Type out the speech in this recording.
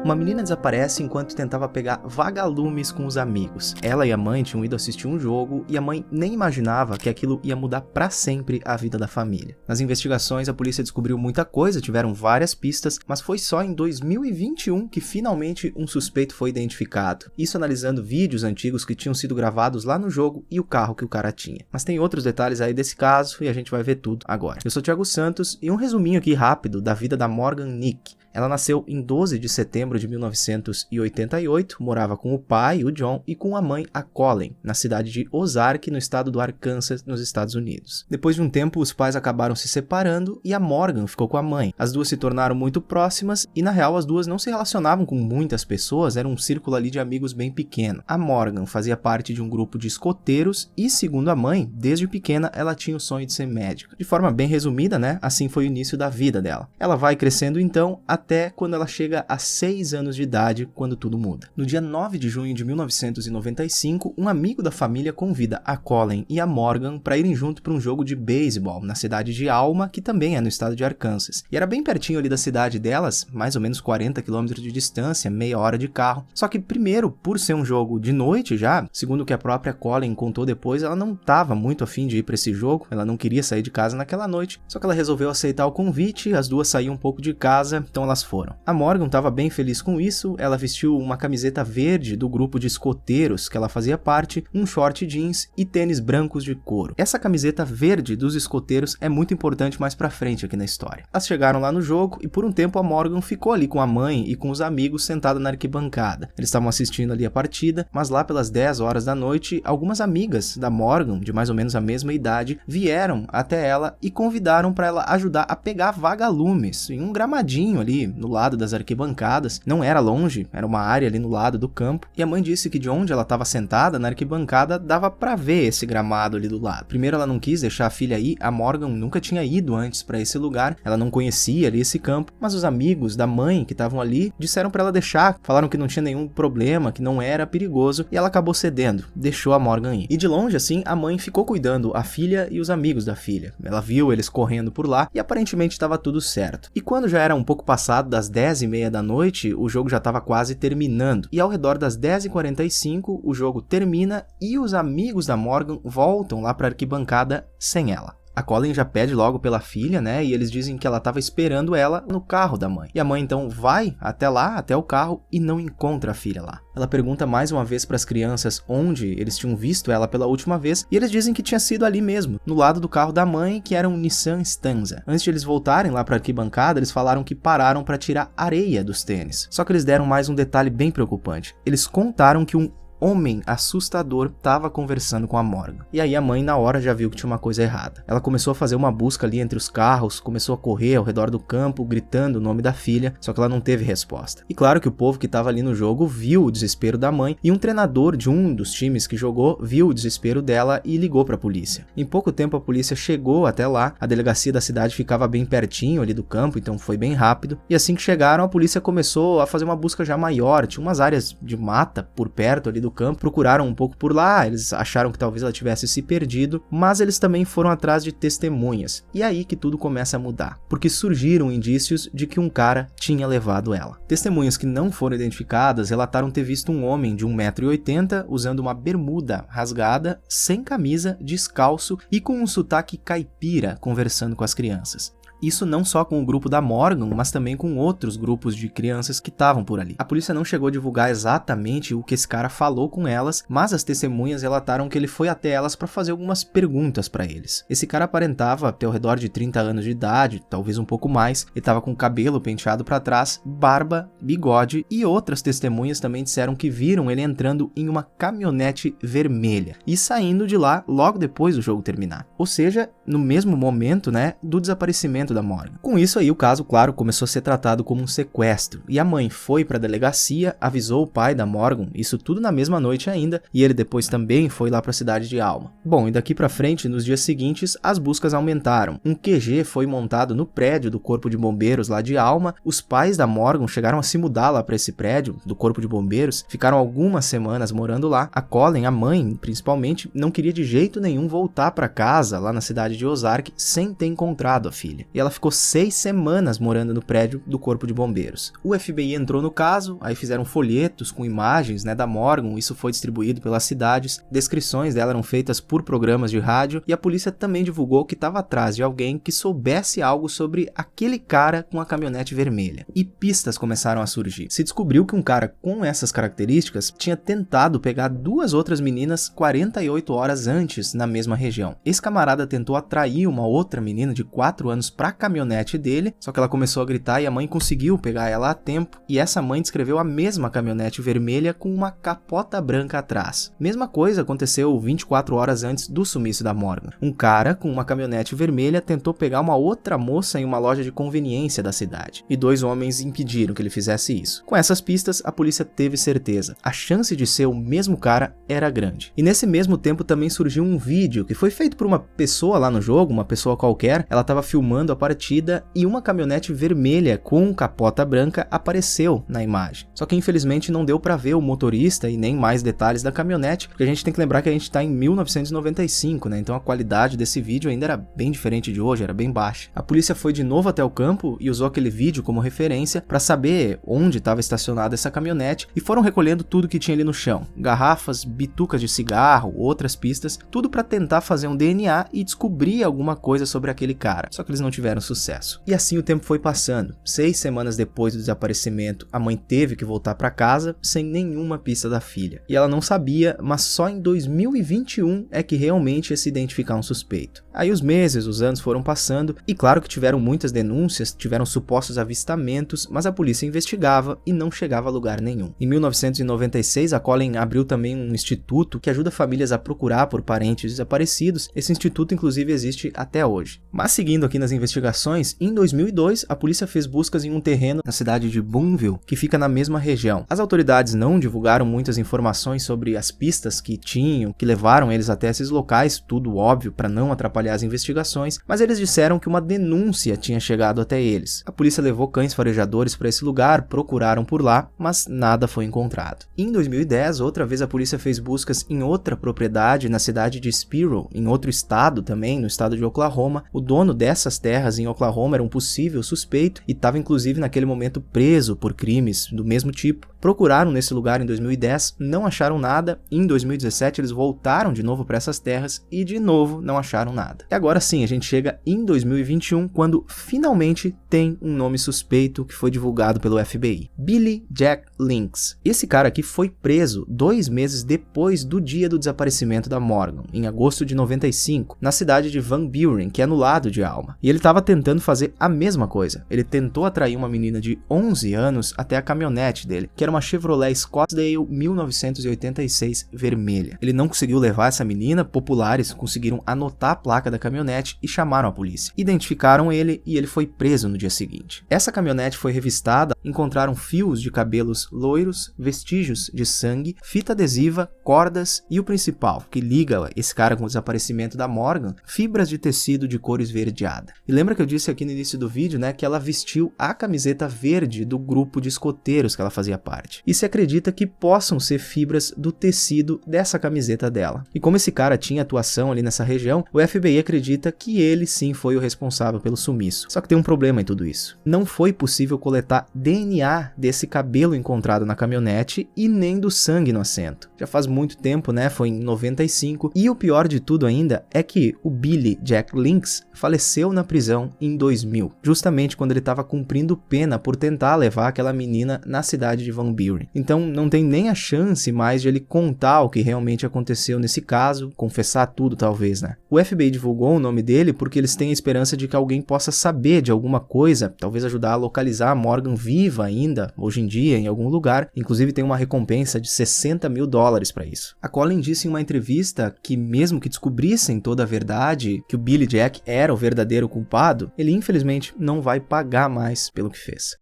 Uma menina desaparece enquanto tentava pegar vagalumes com os amigos. Ela e a mãe tinham ido assistir um jogo e a mãe nem imaginava que aquilo ia mudar pra sempre a vida da família. Nas investigações, a polícia descobriu muita coisa, tiveram várias pistas, mas foi só em 2021 que finalmente um suspeito foi identificado. Isso analisando vídeos antigos que tinham sido gravados lá no jogo e o carro que o cara tinha. Mas tem outros detalhes aí desse caso e a gente vai ver tudo agora. Eu sou Thiago Santos e um resuminho aqui rápido da vida da Morgan Nick. Ela nasceu em 12 de setembro de 1988, morava com o pai, o John, e com a mãe, a Colleen, na cidade de Ozark, no estado do Arkansas, nos Estados Unidos. Depois de um tempo, os pais acabaram se separando e a Morgan ficou com a mãe. As duas se tornaram muito próximas e, na real, as duas não se relacionavam com muitas pessoas, era um círculo ali de amigos bem pequeno. A Morgan fazia parte de um grupo de escoteiros e, segundo a mãe, desde pequena ela tinha o sonho de ser médica. De forma bem resumida, né? Assim foi o início da vida dela. Ela vai crescendo então, até quando ela chega a 6 anos de idade, quando tudo muda. No dia 9 de junho de 1995, um amigo da família convida a Colleen e a Morgan para irem junto para um jogo de beisebol na cidade de Alma, que também é no estado de Arkansas. E era bem pertinho ali da cidade delas, mais ou menos 40 quilômetros de distância, meia hora de carro. Só que primeiro, por ser um jogo de noite já, segundo o que a própria Colleen contou depois, ela não estava muito afim de ir para esse jogo, ela não queria sair de casa naquela noite, só que ela resolveu aceitar o convite, as duas saíam um pouco de casa, então elas foram. A Morgan estava bem feliz com isso, ela vestiu uma camiseta verde do grupo de escoteiros que ela fazia parte, um short jeans e tênis brancos de couro. Essa camiseta verde dos escoteiros é muito importante mais pra frente aqui na história. Elas chegaram lá no jogo e por um tempo a Morgan ficou ali com a mãe e com os amigos sentada na arquibancada. Eles estavam assistindo ali a partida, mas lá pelas 10 horas da noite, algumas amigas da Morgan, de mais ou menos a mesma idade, vieram até ela e convidaram para ela ajudar a pegar vagalumes em um gramadinho ali no lado das arquibancadas. Não era longe, era uma área ali no lado do campo, e a mãe disse que de onde ela estava sentada na arquibancada dava para ver esse gramado ali do lado. Primeiro ela não quis deixar a filha ir, a Morgan nunca tinha ido antes para esse lugar, ela não conhecia ali esse campo, mas os amigos da mãe que estavam ali disseram para ela deixar, falaram que não tinha nenhum problema, que não era perigoso, e ela acabou cedendo, deixou a Morgan ir. E de longe assim, a mãe ficou cuidando a filha e os amigos da filha. Ela viu eles correndo por lá e aparentemente estava tudo certo. E quando já era um pouco passado das 10h30 da noite, o jogo já estava quase terminando. E ao redor das 10h45, o jogo termina e os amigos da Morgan voltam lá para a arquibancada sem ela. A Colleen já pede logo pela filha, né? E eles dizem que ela estava esperando ela no carro da mãe. E a mãe então vai até lá, até o carro, e não encontra a filha lá. Ela pergunta mais uma vez para as crianças onde eles tinham visto ela pela última vez, e eles dizem que tinha sido ali mesmo, no lado do carro da mãe, que era um Nissan Stanza. Antes de eles voltarem lá para a arquibancada, eles falaram que pararam para tirar areia dos tênis. Só que eles deram mais um detalhe bem preocupante. Eles contaram que um homem assustador estava conversando com a Morgan. E aí a mãe na hora já viu que tinha uma coisa errada. Ela começou a fazer uma busca ali entre os carros, começou a correr ao redor do campo, gritando o nome da filha, só que ela não teve resposta. E claro que o povo que estava ali no jogo viu o desespero da mãe, e um treinador de um dos times que jogou viu o desespero dela e ligou para a polícia. Em pouco tempo a polícia chegou até lá, a delegacia da cidade ficava bem pertinho ali do campo, então foi bem rápido, e assim que chegaram a polícia começou a fazer uma busca já maior, tinha umas áreas de mata por perto ali do campo, procuraram um pouco por lá, eles acharam que talvez ela tivesse se perdido, mas eles também foram atrás de testemunhas. E aí que tudo começa a mudar, porque surgiram indícios de que um cara tinha levado ela. Testemunhas que não foram identificadas relataram ter visto um homem de 1,80 m usando uma bermuda rasgada, sem camisa, descalço e com um sotaque caipira conversando com as crianças. Isso não só com o grupo da Morgan, mas também com outros grupos de crianças que estavam por ali. A polícia não chegou a divulgar exatamente o que esse cara falou com elas, mas as testemunhas relataram que ele foi até elas para fazer algumas perguntas para eles. Esse cara aparentava ter ao redor de 30 anos de idade, talvez um pouco mais. Ele estava com o cabelo penteado para trás, barba, bigode, e outras testemunhas também disseram que viram ele entrando em uma caminhonete vermelha e saindo de lá logo depois do jogo terminar. Ou seja, no mesmo momento, né, do desaparecimento da Morgan. Com isso aí, o caso, claro, começou a ser tratado como um sequestro, e a mãe foi para a delegacia, avisou o pai da Morgan, isso tudo na mesma noite ainda, e ele depois também foi lá para a cidade de Alma. Bom, e daqui para frente, nos dias seguintes, as buscas aumentaram. Um QG foi montado no prédio do Corpo de Bombeiros lá de Alma, os pais da Morgan chegaram a se mudar lá para esse prédio do Corpo de Bombeiros, ficaram algumas semanas morando lá. A Colleen, a mãe, principalmente, não queria de jeito nenhum voltar para casa lá na cidade de Ozark sem ter encontrado a filha. E ela ficou 6 semanas morando no prédio do Corpo de Bombeiros. O FBI entrou no caso, aí fizeram folhetos com imagens, da Morgan, isso foi distribuído pelas cidades, descrições dela eram feitas por programas de rádio, e a polícia também divulgou que estava atrás de alguém que soubesse algo sobre aquele cara com a caminhonete vermelha. E pistas começaram a surgir. Se descobriu que um cara com essas características tinha tentado pegar 2 outras meninas 48 horas antes na mesma região. Esse camarada tentou atrair uma outra menina de 4 anos para a caminhonete dele, só que ela começou a gritar e a mãe conseguiu pegar ela a tempo, e essa mãe descreveu a mesma caminhonete vermelha com uma capota branca atrás. Mesma coisa aconteceu 24 horas antes do sumiço da Morgan. Um cara com uma caminhonete vermelha tentou pegar uma outra moça em uma loja de conveniência da cidade, e 2 homens impediram que ele fizesse isso. Com essas pistas, a polícia teve certeza. A chance de ser o mesmo cara era grande. E nesse mesmo tempo também surgiu um vídeo que foi feito por uma pessoa lá no jogo, uma pessoa qualquer. Ela estava filmando a partida e uma caminhonete vermelha com capota branca apareceu na imagem. Só que infelizmente não deu para ver o motorista e nem mais detalhes da caminhonete, porque a gente tem que lembrar que a gente está em 1995, então a qualidade desse vídeo ainda era bem diferente de hoje, era bem baixa. A polícia foi de novo até o campo e usou aquele vídeo como referência para saber onde estava estacionada essa caminhonete, e foram recolhendo tudo que tinha ali no chão, garrafas, bitucas de cigarro, outras pistas, tudo para tentar fazer um DNA e descobrir alguma coisa sobre aquele cara, só que eles não tiveram sucesso. E assim o tempo foi passando. 6 semanas depois do desaparecimento, a mãe teve que voltar para casa sem nenhuma pista da filha. E ela não sabia, mas só em 2021 é que realmente ia se identificar um suspeito. Aí os meses, os anos foram passando, e claro que tiveram muitas denúncias, tiveram supostos avistamentos, mas a polícia investigava e não chegava a lugar nenhum. Em 1996, a Colleen abriu também um instituto que ajuda famílias a procurar por parentes desaparecidos. Esse instituto inclusive existe até hoje. Mas seguindo aqui nas investigações, em 2002 a polícia fez buscas em um terreno na cidade de Boonville, que fica na mesma região. As autoridades não divulgaram muitas informações sobre as pistas que tinham, que levaram eles até esses locais, tudo óbvio para não atrapalhar as investigações, mas eles disseram que uma denúncia tinha chegado até eles. A polícia levou cães farejadores para esse lugar, procuraram por lá, mas nada foi encontrado. Em 2010, outra vez a polícia fez buscas em outra propriedade na cidade de Spiro, em outro estado também, no estado de Oklahoma. O dono dessas terras em Oklahoma era um possível suspeito e estava inclusive naquele momento preso por crimes do mesmo tipo. Procuraram nesse lugar em 2010, não acharam nada. Em 2017 eles voltaram de novo para essas terras e de novo não acharam nada. E agora sim, a gente chega em 2021, quando finalmente tem um nome suspeito que foi divulgado pelo FBI. Billy Jack Links. Esse cara aqui foi preso 2 meses depois do dia do desaparecimento da Morgan, em agosto de 95, na cidade de Van Buren, que é no lado de Alma. E ele estava tentando fazer a mesma coisa. Ele tentou atrair uma menina de 11 anos até a caminhonete dele, que era uma Chevrolet Scottsdale 1986 vermelha. Ele não conseguiu levar essa menina, populares conseguiram anotar a placa da caminhonete e chamaram a polícia. Identificaram ele e ele foi preso no dia seguinte. Essa caminhonete foi revistada, encontraram fios de cabelos loiros, vestígios de sangue, fita adesiva, cordas e o principal, que liga esse cara com o desaparecimento da Morgan, fibras de tecido de cor esverdeada. E lembra que eu disse aqui no início do vídeo, que ela vestiu a camiseta verde do grupo de escoteiros que ela fazia parte. E se acredita que possam ser fibras do tecido dessa camiseta dela. E como esse cara tinha atuação ali nessa região, o FBI acredita que ele sim foi o responsável pelo sumiço. Só que tem um problema em tudo isso. Não foi possível coletar DNA desse cabelo encontrado na caminhonete e nem do sangue no assento. Já faz muito tempo, foi em 95, e o pior de tudo ainda é que o Billy Jack Links faleceu na prisão em 2000, justamente quando ele estava cumprindo pena por tentar levar aquela menina na cidade de Van Buren. Então não tem nem a chance mais de ele contar o que realmente aconteceu nesse caso, confessar tudo talvez, O FBI divulgou o nome dele porque eles têm a esperança de que alguém possa saber de alguma coisa, talvez ajudar a localizar a Morgan viva ainda, hoje em dia, em algum lugar. Inclusive tem uma recompensa de $60 mil para isso. A Colleen disse em uma entrevista que mesmo que descobrissem toda a verdade, que o Billy Jack era o verdadeiro culpado, ele infelizmente não vai pagar mais pelo que fez.